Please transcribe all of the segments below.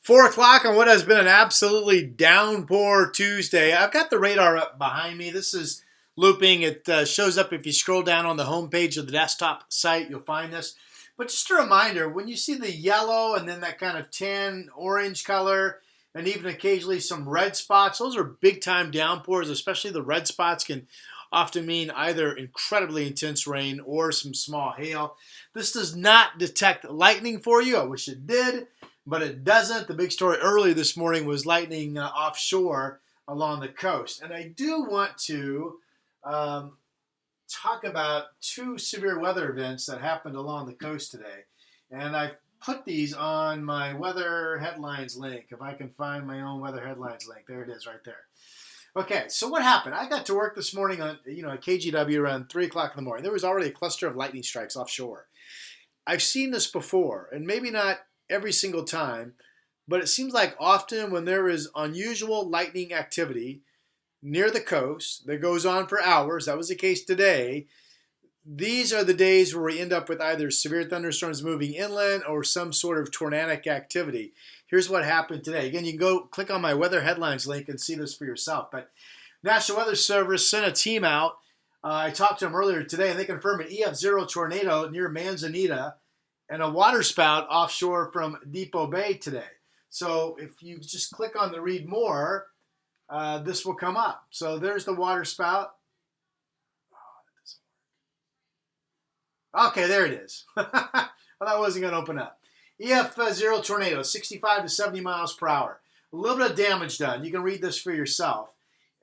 4 o'clock on what has been an absolutely downpour Tuesday. I've got the radar up behind me. This is looping. It shows up if you scroll down on the homepage of the desktop site. You'll find this. But just a reminder, when you see the yellow and then that kind of tan orange color and even occasionally some red spots, those are big-time downpours, especially the red spots can often mean either incredibly intense rain or some small hail. This does not detect lightning for you. I wish it did, but it doesn't. The big story early this morning was lightning offshore along the coast. And I do want to talk about two severe weather events that happened along the coast today. And I've put these on my weather headlines link. If I can find my own weather headlines link. There it is right there. Okay, so what happened? I got to work this morning on, at KGW around 3 o'clock in the morning. There was already a cluster of lightning strikes offshore. I've seen this before, and maybe not every single time, but it seems like often when there is unusual lightning activity near the coast that goes on for hours, that was the case today, these are the days where we end up with either severe thunderstorms moving inland or some sort of tornadic activity. Here's what happened today. Again, you can go click on my weather headlines link and see this for yourself. But National Weather Service sent a team out. I talked to them earlier today, and they confirmed an EF0 tornado near Manzanita and a waterspout offshore from Depot Bay today. So if you just click on the read more, this will come up. So there's the waterspout. Okay, there it is. Well, that wasn't going to open up. EF0 tornado, 65 to 70 miles per hour. A little bit of damage done. You can read this for yourself.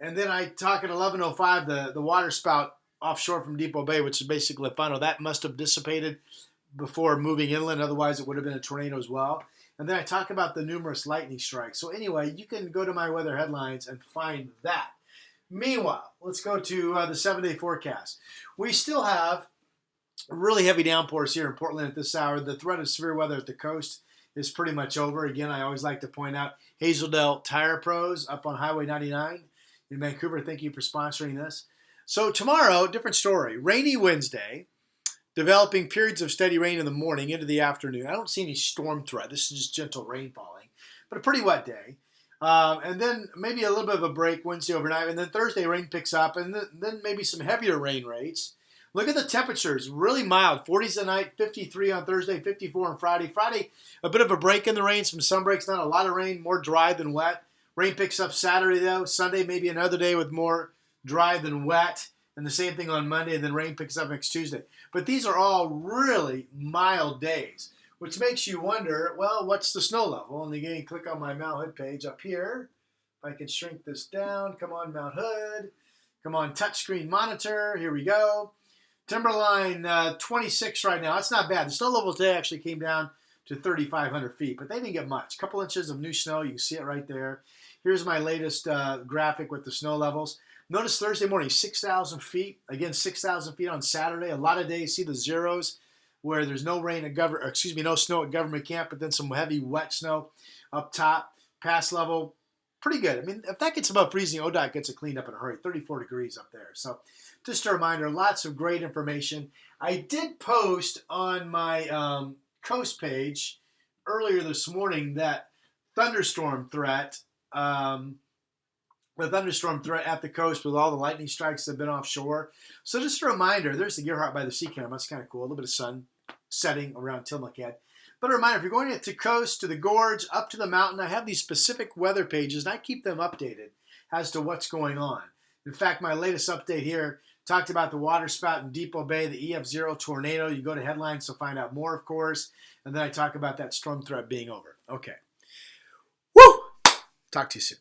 And then I talk at 11:05, the waterspout offshore from Depot Bay, which is basically a funnel. That must have dissipated before moving inland. Otherwise, it would have been a tornado as well. And then I talk about the numerous lightning strikes. So anyway, you can go to my weather headlines and find that. Meanwhile, let's go to the 7-day forecast. We still have really heavy downpours here in Portland at this hour. The threat of severe weather at the coast is pretty much over. Again, I always like to point out Hazeldale Tire Pros up on Highway 99 in Vancouver. Thank you for sponsoring this. So tomorrow, different story. Rainy Wednesday, developing periods of steady rain in the morning into the afternoon. I don't see any storm threat. This is just gentle rain falling, but a pretty wet day. And then maybe a little bit of a break Wednesday overnight. And then Thursday, rain picks up, and then maybe some heavier rain rates. Look at the temperatures, really mild. 40s tonight, 53 on Thursday, 54 on Friday. Friday, a bit of a break in the rain, some sun breaks, not a lot of rain, more dry than wet. Rain picks up Saturday, though. Sunday, maybe another day with more dry than wet. And the same thing on Monday, and then rain picks up next Tuesday. But these are all really mild days, which makes you wonder, well, what's the snow level? And again, click on my Mount Hood page up here. If I can shrink this down. Come on, Mount Hood. Come on, touchscreen monitor. Here we go. Timberline 26 right now. That's not bad. The snow level today actually came down to 3,500 feet, but they didn't get much. A couple inches of new snow. You can see it right there. Here's my latest graphic with the snow levels. Notice Thursday morning, 6,000 feet. Again, 6,000 feet on Saturday. A lot of days see the zeros where there's no rain at no snow at government camp, but then some heavy wet snow up top. Pass level, pretty good. I mean, if that gets above freezing, ODOT gets it cleaned up in a hurry. 34 degrees up there. So just a reminder, lots of great information. I did post on my Coast page earlier this morning that thunderstorm threat, the thunderstorm threat at the coast with all the lightning strikes that have been offshore. So just a reminder, there's the Gerhardt by the Sea camera. That's kind of cool. A little bit of sun setting around Tillamook Head. But a reminder, if you're going to coast, to the gorge, up to the mountain, I have these specific weather pages, and I keep them updated as to what's going on. In fact, my latest update here talked about the waterspout in Depot Bay, the EF0 tornado. You go to headlines to find out more, of course. And then I talk about that storm threat being over. Okay. Woo! Talk to you soon.